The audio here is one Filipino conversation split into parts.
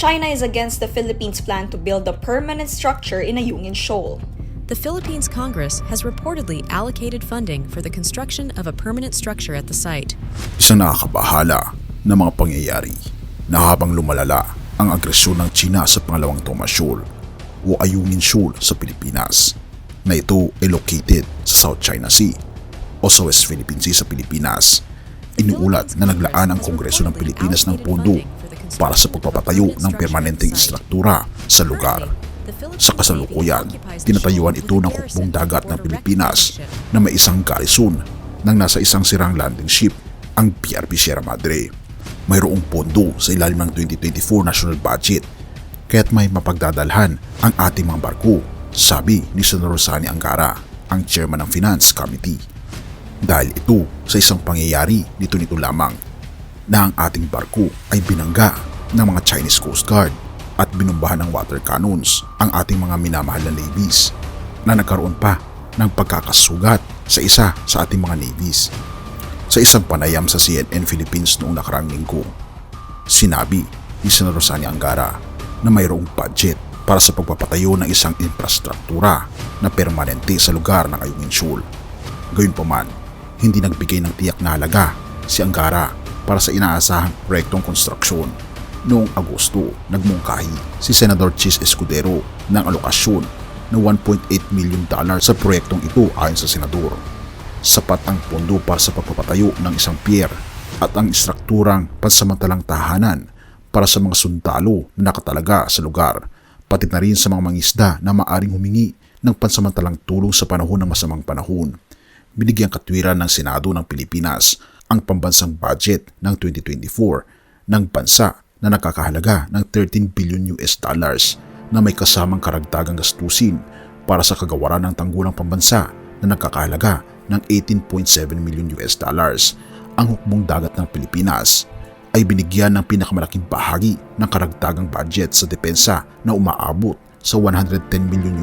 China is against the Philippines' plan to build a permanent structure in Ayungin Shoal. The Philippines Congress has reportedly allocated funding for the construction of a permanent structure at the site. Isang nakakabahala na mga pangyayari na habang lumalala ang agresyon ng China sa pangalawang Thomas Shoal o Ayungin Shoal sa Pilipinas, na ito ay located sa South China Sea o sa West Philippine Sea sa Pilipinas. Inuulat na naglaan ang Kongreso ng Pilipinas ng pondo para sa pagpapatayo ng permanenteng istruktura sa lugar. Sa kasalukuyan, tinatayuan ito ng hukbong dagat ng Pilipinas na may isang garrison nang nasa isang sirang landing ship, ang PRP Sierra Madre. Mayroong pondo sa ilalim ng 2024 national budget, kaya't may mapagdadalhan ang ating mga barko, sabi ni Senator Rossani Angara, ang chairman ng Finance Committee. Dahil ito sa isang pangyayari nito lamang na ang ating barko ay binangga ng mga Chinese Coast Guard at binumbahan ng water cannons ang ating mga minamahal na navies, na nagkaroon pa ng pagkakasugat sa isa sa ating mga navies. Sa isang panayam sa CNN Philippines noong nakaraang linggo, sinabi ni Senator Rossani Angara na mayroong budget para sa pagpapatayo ng isang infrastruktura na permanente sa lugar ng Ayungin Shoal. Gayunpaman, hindi nagbigay ng tiyak na halaga si Angara para sa inaasahang proyektong konstruksyon. Noong Agosto, nagmungkahi si Senador Chis Escudero ng alokasyon na $1.8 million sa proyektong ito ayon sa senador. Sapat ang pondo para sa pagpapatayo ng isang pier at ang istrukturang pansamantalang tahanan para sa mga sundalo na nakatalaga sa lugar, pati na rin sa mga mangisda na maaring humingi ng pansamantalang tulong sa panahon ng masamang panahon. Binigyang katwiran ng Senado ng Pilipinas ang pambansang budget ng 2024 ng bansa na nakakahalaga ng $13 billion na may kasamang karagdagang gastusin para sa kagawaran ng tanggulang pambansa na nakakahalaga ng $18.7 million. Ang hukbong dagat ng Pilipinas ay binigyan ng pinakamalaking bahagi ng karagdagang budget sa depensa na umaabot sa $110 million.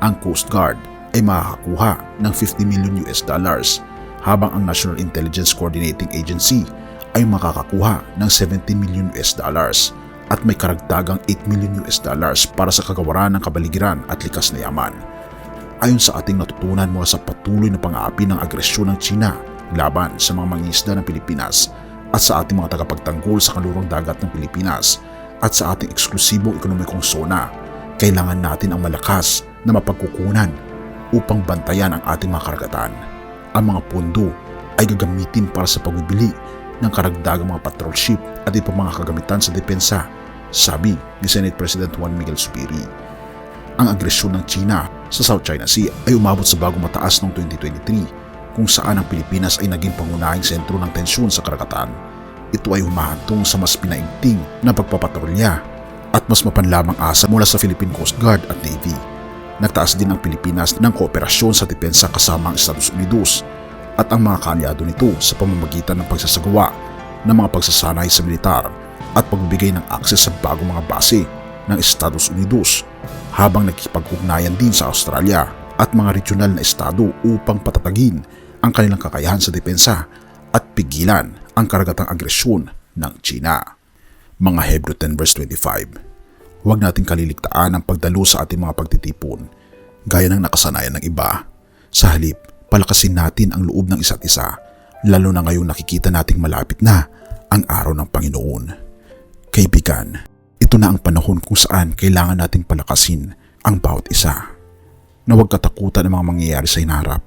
Ang Coast Guard ay makakakuha ng $50 million habang ang National Intelligence Coordinating Agency ay makakakuha ng $17 million at may karagdagang $8 million para sa kagawaran ng kabaligiran at likas na yaman. Ayon sa ating natutunan mula sa patuloy na pang-aapi ng agresyon ng China laban sa mga mangingisda ng Pilipinas at sa ating mga tagapagtanggol sa kanlurang dagat ng Pilipinas at sa ating eksklusibong ekonomikong zona, kailangan natin ang malakas na mapagkukunan upang bantayan ang ating mga karagatan. Ang mga pondo ay gagamitin para sa pagbibili ng karagdagang mga patrol ship at iba mga kagamitan sa depensa, sabi ni Senate President Juan Miguel Zubiri. Ang agresyon ng China sa South China Sea ay umabot sa bagong mataas noong 2023, kung saan ang Pilipinas ay naging pangunahing sentro ng tensyon sa karagatan. Ito ay humahantong sa mas pinaigting na pagpapatrolya at mas mapanlamang asa mula sa Philippine Coast Guard at Navy. Nagtaas din ang Pilipinas ng kooperasyon sa depensa kasama ang Estados Unidos at ang mga kaalyado nito sa pamamagitan ng pagsasagawa ng mga pagsasanay sa militar at pagbibigay ng akses sa bagong mga base ng Estados Unidos, habang nakikipag-ugnayan din sa Australia at mga regional na estado upang patatagin ang kanilang kakayahan sa depensa at pigilan ang karagatang agresyon ng China. Mga Hebreo 10 verse 25, huwag nating kaliligtaan ang pagdalo sa ating mga pagtitipon gaya ng nakasanayan ng iba. Sa halip, palakasin natin ang loob ng isa't isa, lalo na ngayong nakikita nating malapit na ang araw ng Panginoon. Kaibigan, ito na ang panahon kung saan kailangan nating palakasin ang bawat isa. Na huwag katakutan ang mga mangyayari sa hinaharap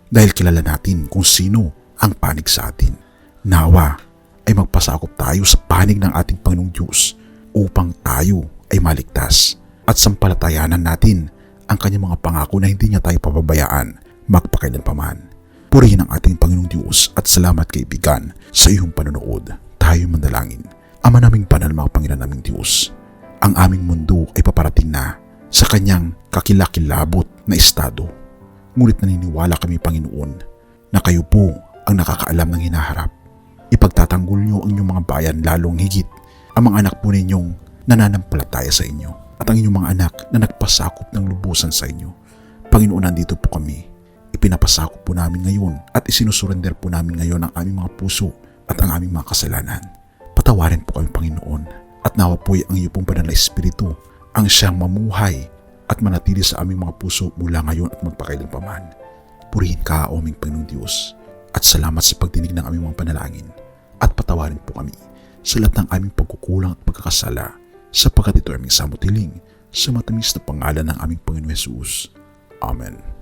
dahil kilala natin kung sino ang panig sa atin. Nawa ay magpasakop tayo sa panig ng ating Panginoong Diyos upang tayo ay maligtas at sampalatayanan natin ang kanyang mga pangako na hindi niya tayo pababayaan magpakailanpaman. Purihin ang ating Panginoong Diyos at salamat kaibigan sa iyong panonood. Tayo manalangin. Ama naming banal, mga Panginoon naming Diyos, ang aming mundo ay paparating na sa kanyang kakilakilabot na estado. Ngunit naniniwala kami, Panginoon, na kayo po ang nakakaalam ng hinaharap. Ipagtatanggol niyo ang inyong mga bayan, lalong higit ang mga anak po ninyong nananampalataya sa inyo at ang inyong mga anak na nagpasakop ng lubusan sa inyo. Panginoon, nandito po kami. Ipinapasakop po namin ngayon at isinusurrender po namin ngayon ang aming mga puso at ang aming mga kasalanan. Patawarin po kami, Panginoon, At nawa po'y ang iyo pong banal na Espiritu ang siyang mamuhay at manatili sa aming mga puso mula ngayon at magpakailanpaman. Purihin ka, o aming Panginoong Diyos, at salamat sa pagdinig ng aming mga panalangin, at patawarin po kami sa lahat ng aming pagkukulang at pagkakasala, sapagkat ito aming samutiling sa matamis na pangalan ng aming Panginoong Hesus. Amen.